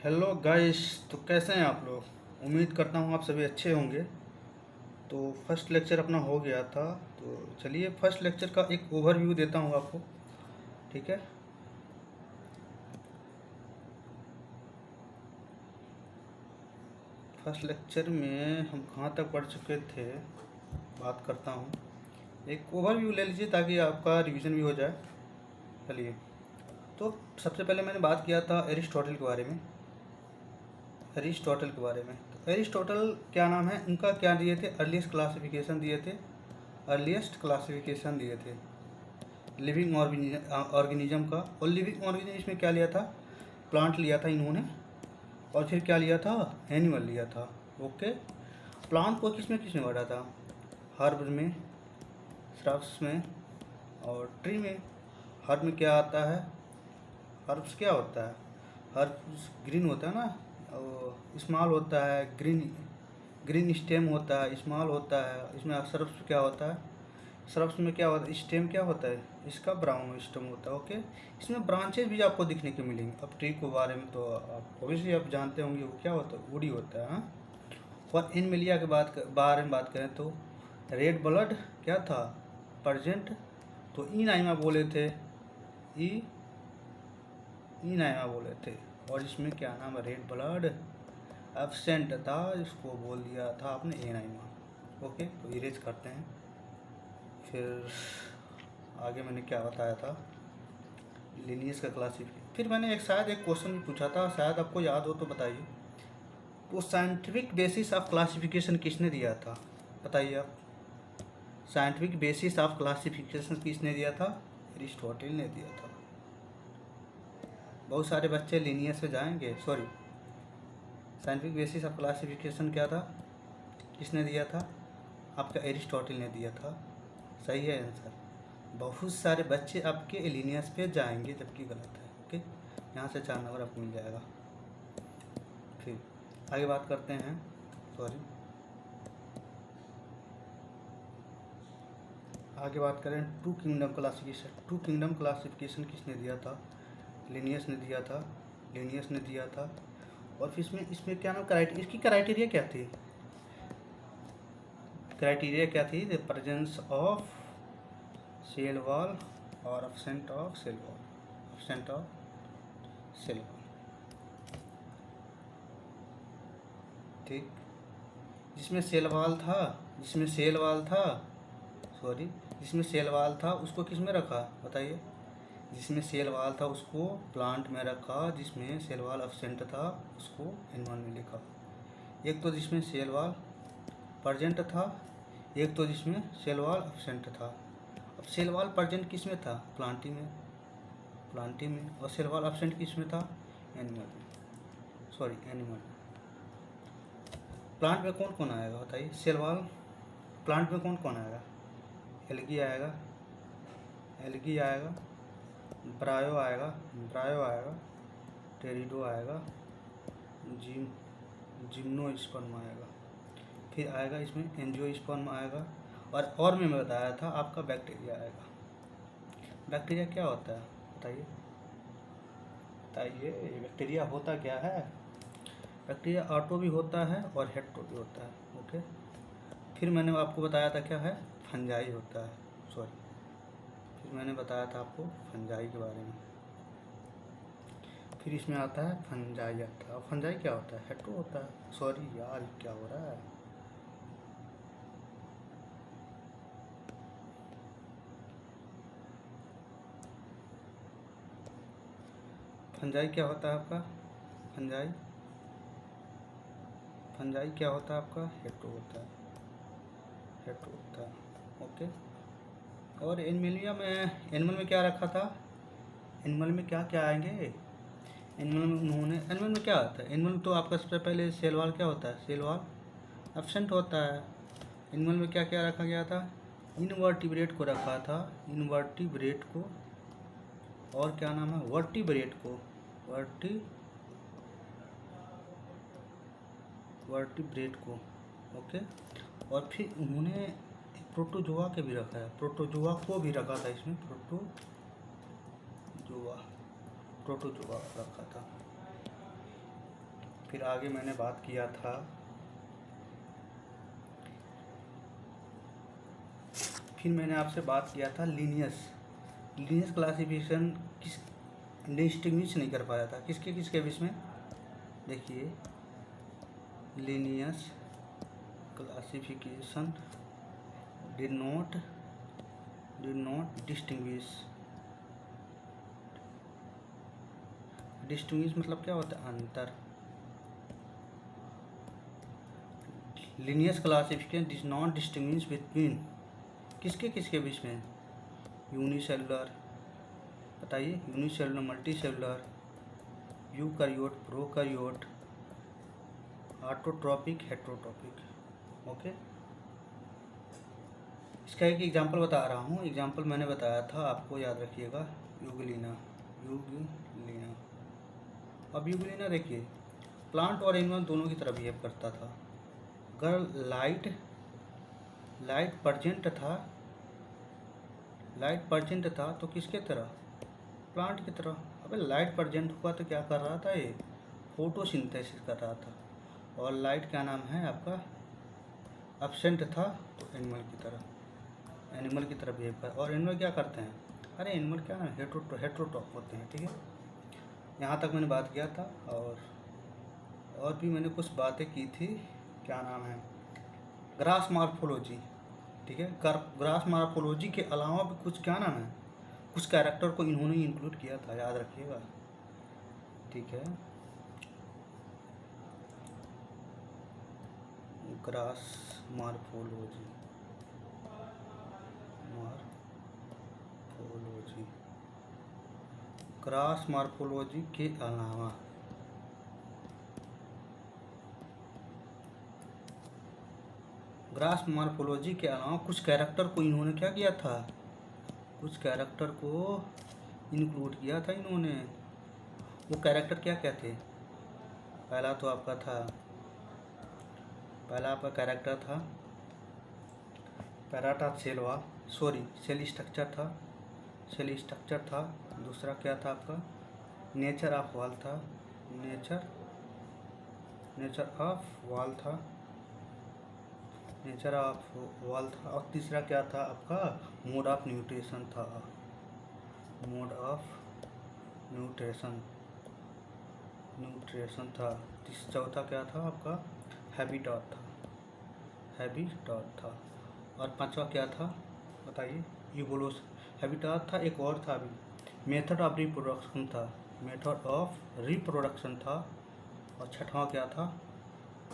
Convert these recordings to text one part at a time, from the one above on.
Hello guys. तो कैसे हैं आप लोग? उम्मीद करता हूँ आप सभी अच्छे होंगे। तो फर्स्ट लेक्चर अपना हो गया था। तो चलिए फर्स्ट लेक्चर का एक ओवरव्यू देता हूँ आपको। ठीक है। फर्स्ट लेक्चर में हम कहाँ तक पढ़ चुके थे बात करता हूँ। एक ओवरव्यू ले लीजिए ताकि आपका रिवीजन भी हो जाए। चलिए, तो सबसे पहले मैंने बात किया था एरिस्टोटल के बारे में। एरिस्टोटल के बारे में, तो एरिस्टोटल क्या नाम है उनका, क्या दिए थे? अर्लीस्ट क्लासिफिकेशन दिए थे। अर्लीस्ट क्लासिफिकेशन दिए थे लिविंग ऑर्गेनिज्म का। और लिविंग ऑर्गेनिज्म में क्या लिया था? प्लांट लिया था इन्होंने। और फिर क्या लिया था? एनिमल लिया था। ओके। प्लांट को किस में बांटा था? हर्ब में, श्रब्स में और ट्री में। हर्ब में क्या आता है? हर्ब्स क्या होता है? हर्ब्स ग्रीन होता है ना, और स्मॉल होता है। ग्रीन ग्रीन स्टेम होता है, स्मॉल होता है। इसमें श्रब्स क्या होता है? श्रब्स में क्या होता है? स्टेम क्या होता है इसका? ब्राउन स्टेम होता है। ओके। इसमें ब्रांचेज भी आपको दिखने को मिलेंगे। अब ट्री के बारे में तो आप ऑब्वियसली आप जानते होंगे वो क्या होता है, वुडी होता है। हाँ। और एनिमलिया के बारे में बात करें तो रेड ब्लड क्या था? प्रजेंट। तो ई नाइमा बोले थे, ई ई नाइमा बोले थे। और इसमें क्या नाम है? रेड ब्लड एब्सेंट था, इसको बोल दिया था आपने ए नाइमा। ओके, तो इरेज करते हैं। फिर आगे मैंने क्या बताया था? लिनियस का क्लासिफिकेशन। फिर मैंने शायद एक क्वेश्चन भी पूछा था, शायद आपको याद हो तो बताइए। तो साइंटिफिक बेसिस ऑफ क्लासिफिकेशन किसने दिया था? बताइए आप। साइंटिफिक बेसिस ऑफ क्लासिफिकेशन किसने दिया था? एरिस्टोटल ने दिया था। बहुत सारे बच्चे लिनियस से जाएंगे, sorry. Scientific basis of classification क्या था? किसने दिया था? आपका एरिस्टोटल ने दिया था। सही है आंसर। बहुत सारे बच्चे आपके लिनियस पे जाएंगे जबकि गलत है। ओके, यहाँ से 4 नंबर आपको मिल जाएगा। फिर आगे बात करते हैं। सॉरी, आगे बात करें two kingdom classification. Two kingdom classification किसने दिया था? लिनियस ने दिया था। लिनियस ने दिया था। और फिर इसमें क्या नाम, इसकी क्राइटेरिया क्या थी? क्राइटेरिया क्या थी? The presence of cell wall और absent of cell wall. Absent of cell wall. ठीक। जिसमें सेल वॉल था, जिसमें सेल वॉल था, सॉरी, जिसमें सेल वॉल था उसको किस में रखा? बताइए। जिसमें सेल वॉल था उसको प्लांट में रखा, जिसमें सेल वॉल एब्सेंट था उसको एनिमल में लिखा। एक तो जिसमें सेल वॉल प्रेजेंट था, एक तो जिसमें सेल वॉल एब्सेंट था। अब सेल वॉल प्रेजेंट किस में था? प्लांटी में, प्लांटी में। और सेल वॉल एब्सेंट किस में था? एनिमल में, सॉरी एनिमल। प्लांट में कौन कौन आएगा बताइए? सेल वॉल प्लांट में कौन कौन आएगा? एल्गी आएगा, एल्गी आएगा, ब्रायो आएगा, ब्रायो आएगा, टेरिडो आएगा, जिम जिम्नोस्पर्म आएगा। फिर आएगा इसमें एंजियोस्पर्म आएगा। और मैं बताया था आपका बैक्टीरिया आएगा। बैक्टीरिया क्या होता है बताइए? बताइए बैक्टीरिया होता क्या है? बैक्टीरिया ऑटो भी होता है और हेट्रो भी होता है। ओके। फिर मैंने आपको बताया था क्या है? फंजाई होता है, सॉरी। फिर मैंने बताया था आपको फंजाई के बारे में। फिर इसमें आता है फंजाई आता है। और फंजाई क्या होता है? हेट्रो होता है। सॉरी यार, क्या हो रहा है? फंजाई क्या होता है आपका? फंजाई फंजाई क्या होता है आपका? हेट्रो होता है, हेट्रो होता है। ओके। और एनिमलिया में, एनिमल में क्या रखा था? एनिमल में क्या क्या आएंगे? एनिमल में उन्होंने, एनिमल में क्या आता है? एनिमल में तो आपका सबसे पहले सेल वॉल क्या होता है? सेल वॉल एब्सेंट होता है। एनिमल में क्या क्या रखा गया था? इनवर्टिब्रेट को रखा था, इनवर्टिब्रेट को। और क्या नाम है? वर्टिब्रेट को, वर्टिब्रेट को। ओके। और फिर उन्होंने प्रोटोजोआ के भी रखा है, प्रोटोजोआ को भी रखा था इसमें। प्रोटोजोआ, प्रोटोजोआ रखा था। फिर आगे मैंने बात किया था फिर मैंने आपसे बात किया था लीनियस क्लासिफिकेशन किस डिस्टिंग्विश नहीं कर पाया था किसके किसके बीच में। देखिए Linnaeus classification did not distinguish मतलब क्या होता है, अंतर। Linnaeus classification did not distinguish between किसके किसके बीच में, यूनिसेलुलर, बताइए, unicellular, multicellular, eukaryote, prokaryote, autotrophic, heterotrophic. Okay, इसका एक एग्जांपल बता रहा हूँ। एग्जांपल मैंने बताया था, आपको याद रखिएगा, यूग्लिना। अब यूग्लिना देखिए, प्लांट और एनिमल दोनों की तरह बिहेव करता था। अगर लाइट परजेंट था तो किसके तरह, प्लांट की तरह। अबे लाइट परजेंट हुआ तो क्या कर रहा था, ये फोटोसिंथेसिस कर रहा था। और लाइट क्या नाम है आपका, एब्सेंट था तो एनिमल की तरह बिहेव कर। और एनिमल क्या करते हैं, अरे एनिमल क्या ना हेटेरोट्रॉप होते हैं, ठीक है। यहाँ तक मैंने बात किया था। और भी मैंने कुछ बातें की थी, क्या नाम है, ग्रास मॉर्फोलॉजी, ठीक है। ग्रास मॉर्फोलॉजी के अलावा भी कुछ, क्या नाम है, कुछ कैरेक्टर को इन्होंने इंक्लूड किया था, याद रखिएगा, ठीक है। ग्रास मॉर्फोलॉजी ग्रास मॉर्फोलॉजी के अलावा कुछ कैरेक्टर को इन्होंने क्या किया था, कुछ कैरेक्टर को इंक्लूड किया था इन्होंने। वो कैरेक्टर क्या क्या थे, पहला आपका कैरेक्टर था सेल स्ट्रक्चर था। दूसरा क्या था आपका, नेचर ऑफ वॉल था, और तीसरा क्या था आपका, मोड ऑफ न्यूट्रिशन था। चौथा क्या था आपका, हैबिटाट था। और पांचवा क्या था बताइए, इवोल्यूशन। हैबिटाट था, एक और था अभी, मेथड ऑफ रिप्रोडक्शन था। और छठवां क्या था,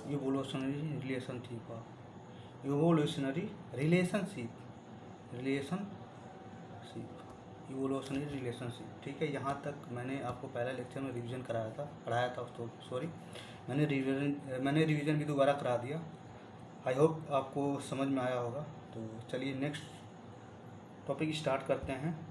इवोल्यूशनरी रिलेशनशिप, ठीक है। यहाँ तक मैंने आपको पहले लेक्चर में रिवीजन पढ़ाया था, सॉरी, मैंने रिवीजन भी दोबारा करा दिया। आई होप आपको समझ में आया होगा। तो चलिए नेक्स्ट टॉपिक स्टार्ट करते हैं।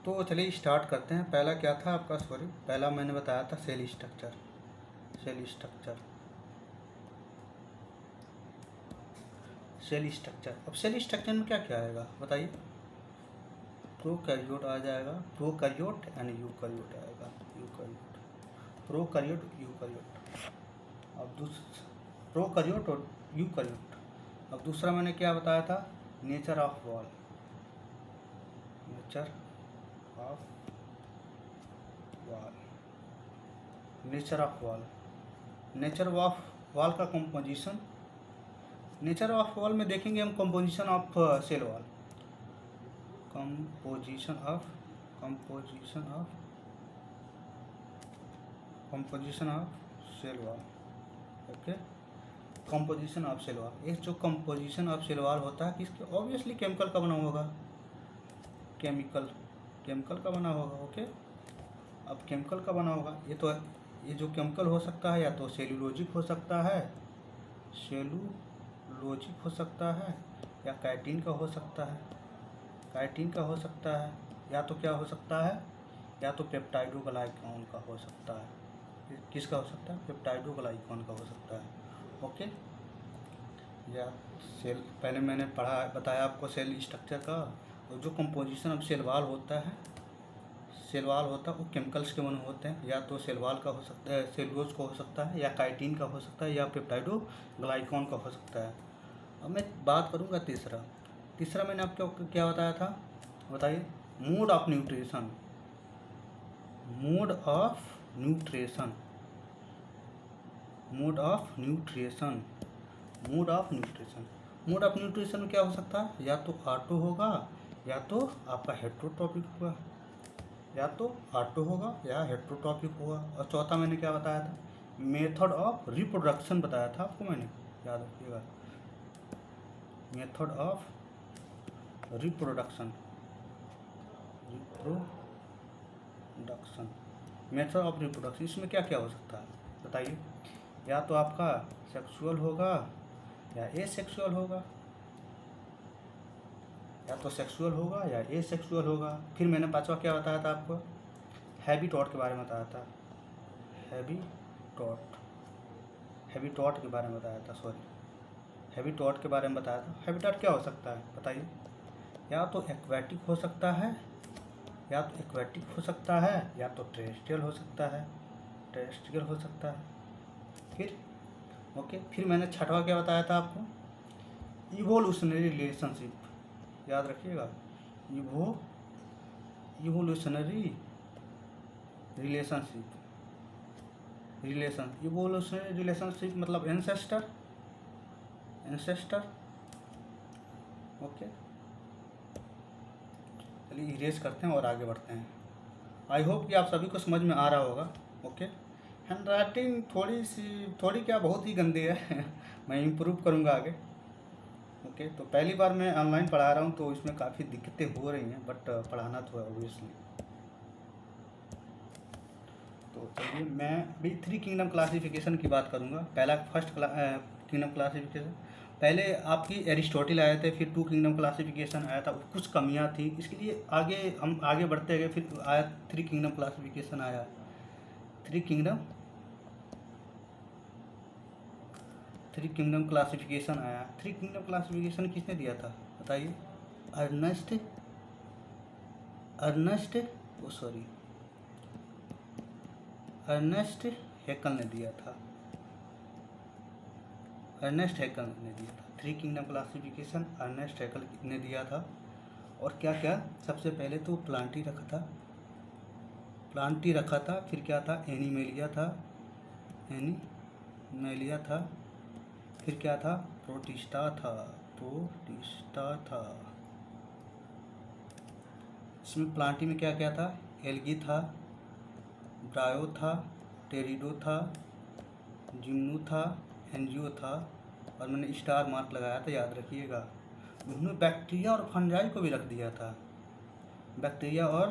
तो चलिए स्टार्ट करते हैं। पहला क्या था आपका, पहला मैंने बताया था सेल स्ट्रक्चर। अब सेल स्ट्रक्चर में क्या क्या आएगा बताइए, प्रोकैरियोट आ जाएगा, प्रोकैरियोट एंड यूकैरियोट आएगा, प्रोकैरियोट अब प्रोकैरियोट और यूकैरियोट। अब दूसरा मैंने क्या बताया था, नेचर ऑफ वॉल का कंपोजिशन। नेचर ऑफ वॉल में देखेंगे हम composition of cell wall, composition of cell wall, okay. Composition of cell wall, एक जो कंपोजिशन ऑफ सेल वॉल होता है किसके, ऑब्वियसली केमिकल का बना होगा, केमिकल का बना होगा, ओके। अब केमिकल का बना होगा, ये जो केमिकल हो सकता है, या तो सेलुलोजिक हो सकता है, या काइटिन का हो सकता है, या तो क्या हो सकता है, या तो पेप्टाइडोग्लाइकॉन का हो सकता है। किसका हो सकता है, पेप्टाइडोग्लाइकॉन का हो सकता है, ओके। या सेल, पहले मैंने बताया आपको सेल स्ट्रक्चर का। और जो कंपोजिशन ऑफ सेल वॉल होता है, सेल वॉल होता है वो केमिकल्स के बने होते हैं, या तो सेल वॉल का हो सकता है, सेलुलोज का हो सकता है, या काइटिन का हो सकता है, या पेप्टाइडो ग्लाइकॉन का हो सकता है। अब मैं बात करूँगा तीसरा मैंने आपको क्या बताया था, बताइए। Mode of nutrition, mode of nutrition, mode of nutrition, mode of nutrition. Mode of nutrition में क्या हो सकता है, या तो ऑटो होगा, या तो आपका हेट्रोट्रॉपिक होगा, या तो ऑटो होगा या हेट्रोट्रॉपिक होगा। और चौथा मैंने क्या बताया था, मेथड ऑफ रिप्रोडक्शन बताया था आपको मैंने, याद रखिएगा, method of reproduction, reproduction, method of reproduction. इसमें क्या क्या हो सकता है बताइए। या तो आपका सेक्सुअल होगा या एसेक्सुअल होगा, या तो सेक्सुअल होगा या एसेक्सुअल होगा। फिर मैंने पांचवा क्या बताया था आपको, हैबिटॉट के बारे में बताया था, हैबिटॉट, हैबिटॉट के बारे में बताया था, सॉरी, हैबिटॉट के बारे में बताया था। हैबिटॉट क्या हो सकता है बताइए, या तो एक्वेटिक हो सकता है, या तो एक्वेटिक हो सकता है, या तो टेरेस्ट्रियल हो सकता है, टेरेस्ट्रियल हो सकता है। फिर ओके, फिर मैंने छठवा क्या बताया था आपको, इवोल्यूशनरी रिलेशनशिप, याद रखिएगा, इवोल्यूशनरी रिलेशनशिप, इवोल्यूशनरी रिलेशनशिप मतलब एंसेस्टर, ओके। चलिए इरेज करते हैं और आगे बढ़ते हैं। आई होप कि आप सभी को समझ में आ रहा होगा, ओके। हैंड राइटिंग थोड़ी क्या बहुत ही गंदी है मैं इम्प्रूव करूँगा आगे, ओके। तो पहली बार मैं ऑनलाइन पढ़ा रहा हूँ तो इसमें काफ़ी दिक्कतें हो रही हैं, बट पढ़ाना तो है ऑब्वियसली। तो चलिए मैं अभी 3 किंगडम क्लासिफिकेशन की बात करूँगा। पहला किंगडम क्लासिफिकेशन, पहले आपकी एरिस्टोटल आए थे, फिर 2 किंगडम क्लासिफिकेशन आया था, कुछ कमियां थी, इसके लिए हम आगे बढ़ते गए, फिर आया 3 किंगडम क्लासिफिकेशन आया। 3 किंगडम क्लासिफिकेशन आया। 3 किंगडम क्लासिफिकेशन किसने दिया था बताइए, अर्नेस्ट हैकल ने दिया था, अर्नेस्ट हैकल ने दिया था। 3 किंगडम क्लासिफिकेशन अर्नेस्ट हैकल ने दिया था। और क्या क्या, सबसे पहले तो प्लांटी रखा था, फिर क्या था, एनिमेलिया था, फिर क्या था, प्रोटिस्टा था। इसमें प्लांटी में क्या क्या था, एल्गी था, ब्रायो था, टेरिडो था, जिम्नू था, एनजियो था, और मैंने स्टार मार्क लगाया था, याद रखिएगा। उन्होंने बैक्टीरिया और फंजाई को भी रख दिया था, बैक्टीरिया और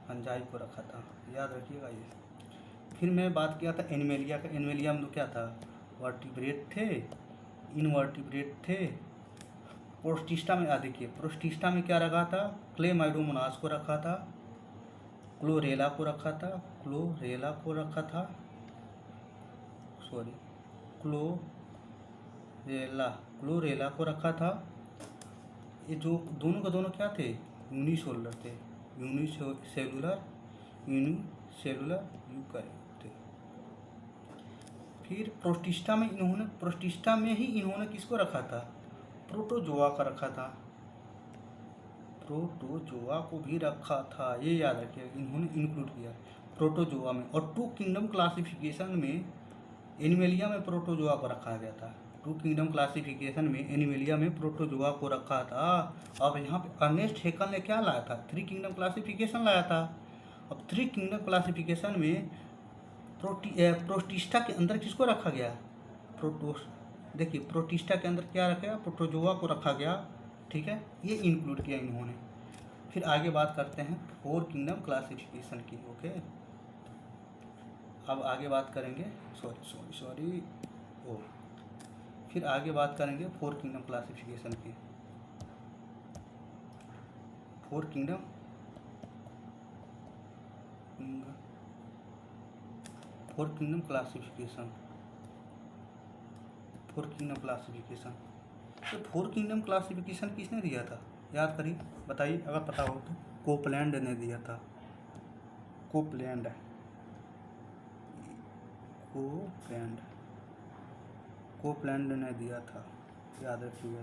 फंजाई को रखा था, याद रखिएगा ये। फिर मैं बात किया था एनिमेलिया का। एनिमेलिया में तो क्या था, वर्टिब्रेट थे, इनवर्टिब्रेट थे। प्रोस्टिस्टा में देखिए, प्रोस्टिस्टा में क्या रखा था, क्लेमाइडोमोनास को रखा था, क्लोरेला को रखा था, क्लोरेला को रखा था। ये जो दोनों के दोनों क्या थे, यूनिसेलुलर थे, यूनिसेलुलर यूकैरियोट थे। फिर प्रोस्टिस्टा में ही इन्होंने किसको रखा था, प्रोटोजोआ का रखा था, प्रोटोजोआ को भी रखा था, ये याद रखिए, इन्होंने इंक्लूड किया प्रोटोजोआ में। और 2 किंगडम क्लासिफिकेशन में एनिमेलिया में प्रोटोजोआ को रखा गया था। 2 किंगडम क्लासिफिकेशन में एनिमेलिया में प्रोटोजोआ को रखा था। अब यहाँ पे अर्नेस्ट हैकल ने क्या लाया था, 3 किंगडम क्लासिफिकेशन लाया था। अब 3 किंगडम क्लासिफिकेशन में प्रोटिस्टा के अंदर किसको रखा गया, देखिए प्रोटिस्टा के अंदर क्या रखा गया, प्रोटोजोआ को रखा गया, ठीक है, ये इंक्लूड किया इन्होंने। फिर आगे बात करते हैं 4 किंगडम क्लासिफिकेशन की, ओके। अब आगे बात करेंगे, फिर आगे बात करेंगे 4 किंगडम क्लासिफिकेशन की। 4 kingdom classification, four kingdom classification. तो फोर किंगडम क्लासिफिकेशन किसने दिया था, याद करिए, बताइए अगर पता हो तो। कोपलैंड ने दिया था, कोपलैंड, कोपलैंड, कोपलैंड ने दिया था, याद रखिएगा।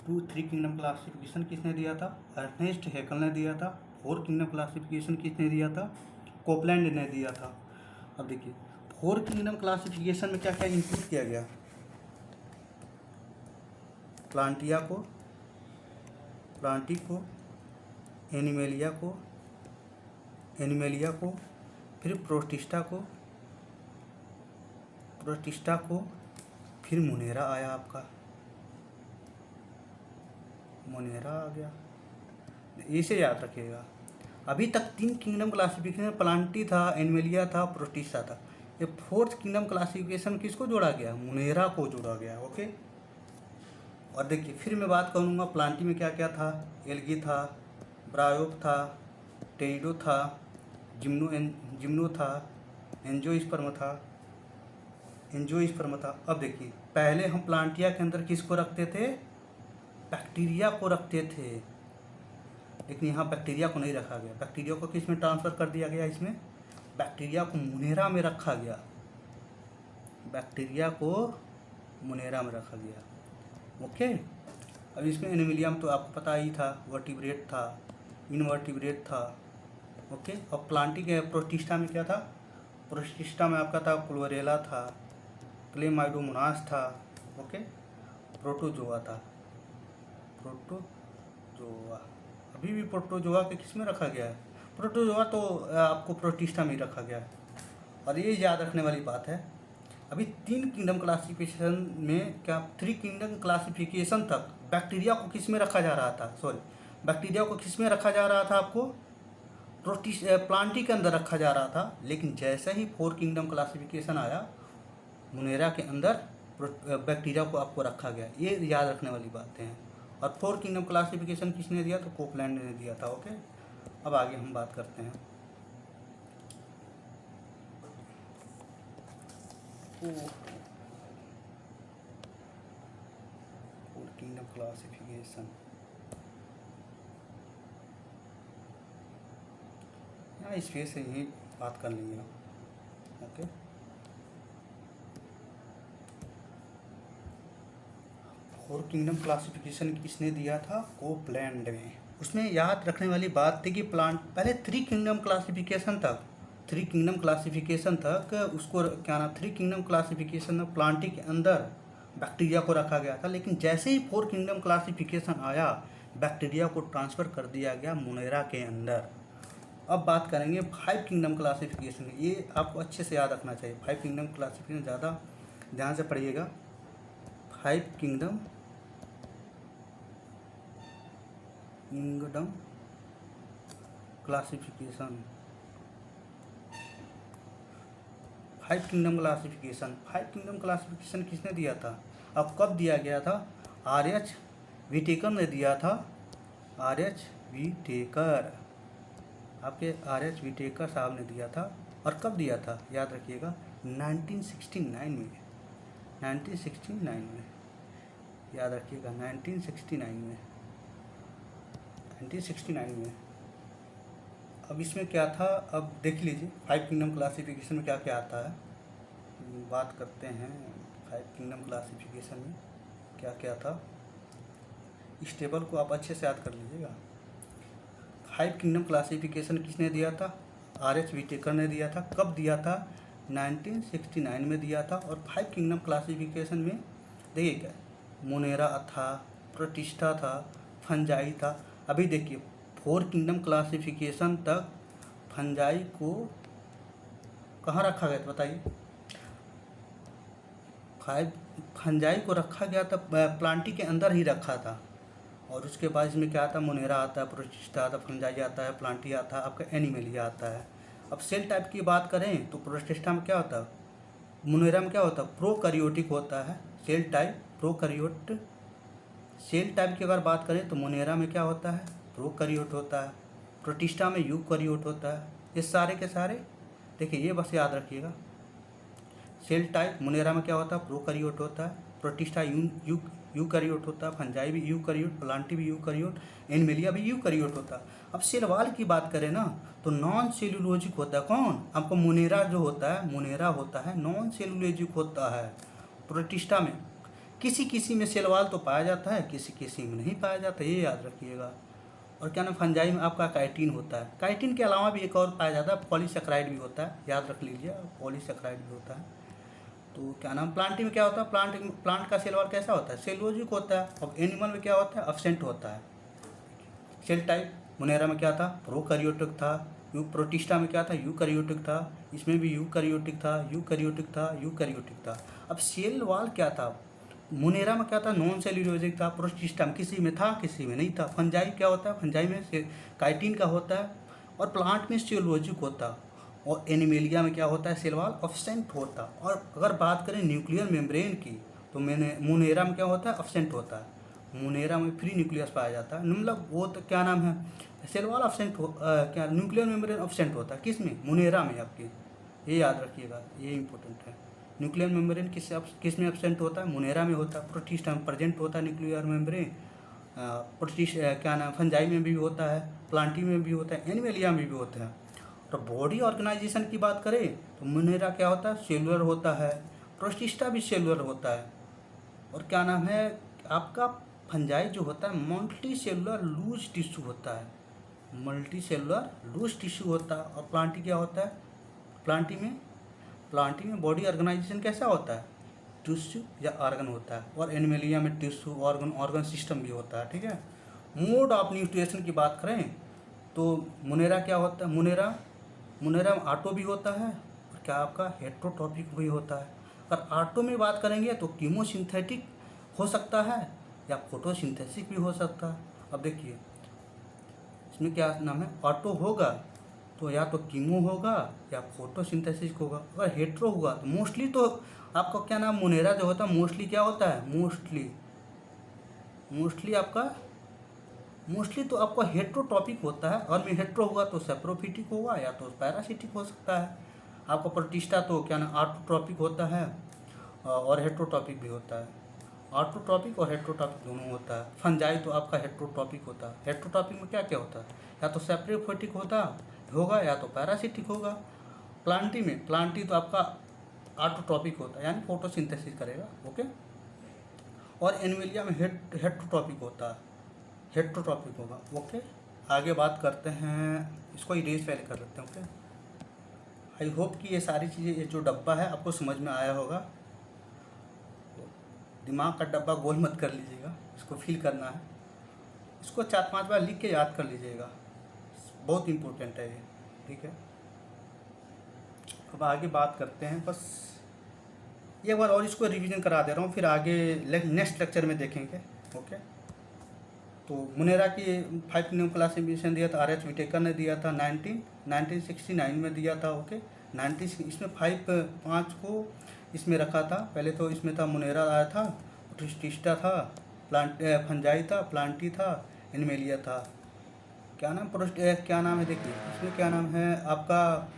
टू थ्री किंगडम क्लासिफिकेशन किसने दिया था, अर्नेस्ट हैकल ने दिया था। फोर किंगडम क्लासिफिकेशन किसने दिया था, कोपलैंड ने दिया था। अब देखिए फोर किंगडम क्लासिफिकेशन में क्या क्या इंक्लूड किया गया, प्लांटिया को, प्लांटी को, एनिमेलिया को, एनिमेलिया को, फिर प्रोटिस्टा को, प्रोटिस्टा को, फिर मुनेरा आया, आपका मुनेरा आ गया, इसे याद रखिएगा। अभी तक तीन किंगडम क्लासिफिकेशन, प्लांटी था, एनिमेलिया था, प्रोटिस्टा था। ये फोर्थ किंगडम क्लासिफिकेशन किसको जोड़ा गया, मुनेरा को जोड़ा गया। ओके, और देखिए फिर मैं बात करूँगा प्लांटी में क्या क्या था। एल्गी था, ब्रायोप था, टेरिडो था, जिम्नो था, एंजियोस्पर्म था, एंजियोस्पर्म था। अब देखिए पहले हम प्लांटिया के अंदर किसको रखते थे, बैक्टीरिया को रखते थे, लेकिन यहाँ बैक्टीरिया को नहीं रखा गया। बैक्टीरिया को किस में ट्रांसफ़र कर दिया गया, इसमें बैक्टीरिया को मुनेरा में रखा गया, बैक्टीरिया को मुनेरा में रखा गया। ओके, अब इसमें एनिमिलियम तो आपको पता ही था, वर्टिब्रेट था, इनवर्टिब्रेट था। ओके, और प्लांटी के प्रोटिस्टा में क्या था, प्रोटिस्टा में आपका था क्लोरेला था, क्लेमाइडोमोनास था। ओके, प्रोटोजोआ था, प्रोटोजोआ, अभी भी प्रोटोजोआ के किस में रखा गया है, प्रोटोजोआ तो आपको प्रोटिस्टा में रखा गया है। और ये याद रखने वाली बात है, अभी तीन किंगडम क्लासिफिकेशन में क्या, थ्री किंगडम क्लासिफिकेशन तक बैक्टीरिया को किस में रखा जा रहा था, सॉरी, बैक्टीरिया को किस में रखा जा रहा था, आपको प्लांटी के अंदर रखा जा रहा था। लेकिन जैसे ही फोर किंगडम क्लासिफिकेशन आया, मुनेरा के अंदर बैक्टीरिया को आपको रखा गया। ये याद रखने वाली बातें हैं। और फोर किंगडम क्लासिफिकेशन किसने दिया, तो कोपलैंड ने दिया था। ओके, अब आगे हम बात करते हैं। फोर किंगडम क्लासिफिकेशन, यहाँ इस पे से ही बात कर लेंगे। ओके, फोर किंगडम क्लासिफिकेशन किसने दिया था, कोपलैंड में। उसमें याद रखने वाली बात थी कि प्लांट पहले थ्री किंगडम क्लासिफिकेशन तक, थ्री किंगडम क्लासिफिकेशन तक उसको क्या नाम, थ्री किंगडम क्लासिफिकेशन में प्लांटी के अंदर बैक्टीरिया को रखा गया था। लेकिन जैसे ही फोर किंगडम क्लासिफिकेशन आया, बैक्टीरिया को ट्रांसफ़र कर दिया गया मुनेरा के अंदर। अब बात करेंगे फाइव किंगडम क्लासिफिकेशन। ये आपको अच्छे से याद रखना चाहिए, फाइव किंगडम क्लासिफिकेशन ज़्यादा ध्यान से पढ़िएगा। Five kingdom classification, five kingdom classification, five kingdom classification किसने दिया था, अब कब दिया गया था, आर.एच. व्हिटेकर ने दिया था। आर.एच. व्हिटेकर, आपके आर.एच. व्हिटेकर साहब ने दिया था। और कब दिया था, याद रखिएगा 1969 में, 1969 में, याद रखिएगा 1969 में, 1969 में। अब इसमें क्या था, अब देख लीजिए फाइव किंगडम क्लासिफिकेशन में क्या क्या आता है। बात करते हैं फाइव किंगडम क्लासिफिकेशन में क्या क्या था। इस टेबल को आप अच्छे से याद कर लीजिएगा। फाइव किंगडम क्लासिफिकेशन किसने दिया था, आर.एच. व्हिटेकर ने दिया था। कब दिया था, 1969 में दिया था। और फाइव किंगडम क्लासिफिकेशन में देखिए क्या, मुनेरा था, प्रोटिस्टा था, फंजाई था। अभी देखिए फोर किंगडम क्लासिफिकेशन तक फंजाई को कहाँ रखा गया था, बताइए। फंजाई को रखा गया था प्लांटी के अंदर ही रखा था। और उसके बाद इसमें क्या आता है, मुनेरा आता है, प्रोटिस्टा आता है, फंजाई आता है, प्लांटी आता है, आपका एनिमेलिया आता है। अब सेल टाइप की बात करें तो प्रोटिस्टा में क्या होता है, मुनेरा में क्या होता है, प्रोकैरियोटिक होता है cell type, prokaryote. Cell type की अगर बात करें तो मुनेरा में क्या होता है, प्रोकैरियोट होता है, प्रोटिस्टा में यूकैरियोट होता है। ये सारे के सारे देखिए, ये बस याद रखिएगा। सेल टाइप मुनेरा में क्या होता है, प्रोकैरियोट होता है, प्रोटिस्टा यूकैरियोट होता है, फंजाई भी यूकैरियोट, प्लांटी भी यूकैरियोट, एनिमेलिया भी यूकैरियोट होता है। अब सेल वॉल की बात करें ना तो नॉन सेलुलोजिक होता है कौन? आपको मोनेरा जो होता है, मोनेरा होता है नॉन सेलुलोजिक होता है। प्रोटिस्टा में किसी किसी में सेल वॉल तो पाया जाता है, किसी किसी में नहीं पाया जाता, ये याद रखिएगा। और क्या नाम, फंजाई में आपका काइटिन होता है। काइटिन के अलावा भी एक और पाया जाता है, पॉलीसेकेराइड भी होता है, याद रख लीजिए, पॉलीसेकेराइड भी होता है। तो क्या नाम, प्लांटी में क्या होता है, प्लांट का सेल वॉल कैसा होता है? सेलुलोजिक होता है। और एनिमल में क्या होता है? एब्सेंट होता है। सेल टाइप मोनेरा में क्या था? प्रोकैरियोटिक था। प्रोटिस्टा में क्या था? यूकैरियोटिक था। इसमें भी यूकैरियोटिक था, यूकैरियोटिक था, यूकैरियोटिक था। अब सेल वॉल क्या था? मोनेरा में क्या था? नॉन सेल्यूलोजिक था। प्रोटिस्टा में किसी में था, किसी में नहीं था। फंजाई क्या होता है? फंजाई में काइटिन का होता है। और प्लांट में सेलुलोजिक होता है। और एनिमेलिया में क्या होता है? सेल वॉल एब्सेंट होता। और अगर बात करें न्यूक्लियर मेम्ब्रेन की तो मोनेरा में क्या होता है? एब्सेंट होता है। मोनेरा में फ्री न्यूक्लियस पाया जाता है, मतलब वो तो क्या नाम है, सेल वॉल एब्सेंट क्या न्यूक्लियर मेम्ब्रेन एब्सेंट होता है किसमें? मोनेरा में आपके, ये याद रखिएगा, ये इंपॉर्टेंट है। न्यूक्लियर मेम्ब्रेन किस में एब्सेंट होता है? मोनेरा में होता है। प्रोटिस्टा में प्रेजेंट होता है न्यूक्लियर मेम्ब्रेन। क्या नाम, फंजाई में भी होता है, प्लांटी में भी होता है, एनिमेलिया में भी होता है। तो बॉडी ऑर्गेनाइजेशन की बात करें तो मोनेरा क्या होता है? सेलुलर होता है। प्रोटिस्टा भी सेलुलर होता है। और क्या नाम है आपका, फंजाई जो होता है मल्टी सेलुलर लूज टिश्यू होता है, मल्टी सेलुलर लूज टिश्यू होता है। और प्लांटी क्या होता है? प्लांटी में बॉडी ऑर्गेनाइजेशन कैसा होता है? टिश्यू या ऑर्गन होता है। और एनिमेलिया में टिश्यू, ऑर्गन सिस्टम भी होता है, ठीक है। मोड ऑफ न्यूट्रिशन की बात करें तो मोनेरा क्या होता है? मोनेरा में ऑटो भी होता है और क्या आपका हेट्रोट्रॉपिक भी होता है। अगर ऑटो में बात करेंगे तो कीमोसिंथेटिक हो सकता है या फोटोसिंथेसिस भी हो सकता है। अब देखिए इसमें क्या नाम है, ऑटो होगा तो या तो कीमो होगा या फोटोसिंथेसिस होगा। अगर हेट्रो हुआ तो मोस्टली तो आपका क्या नाम, मोनेरा जो होता है मोस्टली क्या होता है, मोस्टली तो आपका हेट्रोटॉपिक होता है। और में हेट्रो होगा तो सेप्रोफिटिक होगा या तो पैरासिटिक हो सकता है। आपका प्रोटिस्टा तो क्या नाम, ऑटोट्रॉपिक होता है और हेट्रोटॉपिक भी होता है। ऑटोट्रॉपिक और हेट्रोटॉपिक दोनों होता है। फंजाई तो आपका हेट्रोटॉपिक होता है। हेट्रोटॉपिक में क्या क्या होता है? या तो सेप्रोफिटिक होगा या तो पैरासिटिक होगा। प्लांटी तो आपका ऑटोट्रॉपिक होता है, यानी फोटोसिंथेसिस करेगा, ओके। और एनिमेलिया में हेट्रोटॉपिक होता है, हेट्रोटॉपिक होगा, ओके। आगे बात करते हैं, इसको इरेज पहले कर लेते हैं, ओके। आई होप कि ये सारी चीज़ें, ये जो डब्बा है आपको समझ में आया होगा। दिमाग का डब्बा गोल मत कर लीजिएगा, इसको फिल करना है। इसको 4-5 बार लिख के याद कर लीजिएगा, बहुत इम्पोर्टेंट है ये, ठीक है। अब आगे बात करते हैं, बस एक बार और इसको रिवीजन करा दे रहा हूँ, फिर आगे नेक्स्ट लेक्चर में देखेंगे, ओके। तो मोनेरा की 5 न्यू क्लासिफिकेशन दिया था, RH विटेकर ने दिया था 1969 में दिया था, ओके। इसमें 5 को इसमें रखा था। पहले तो इसमें था मोनेरा आया था, प्रोटिस्टा था, फंजाई था, प्लांटी था, एनिमेलिया था। क्या नाम है देखिए, इसमें क्या नाम है आपका,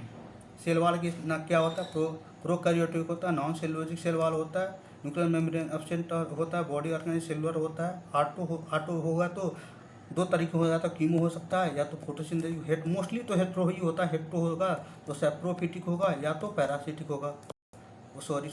सेल वॉल की ना क्या होता है, प्रोकैरियोटिक होता है, नॉन सेलुलोजिक सेल वॉल होता है, न्यूक्लियर मेम्ब्रेन एब्सेंट होता है, बॉडी ऑर्गेनाइज सेलुलर होता है। ऑटो होगा तो 2 तरीके हो जाता है, कीमो हो सकता है या तो फोटोसिंथेसिस। मोस्टली तो हेट्रो ही होता है। हेट्रो होगा तो सेप्रोफिटिक होगा या तो पैरासिटिक होगा। सॉरी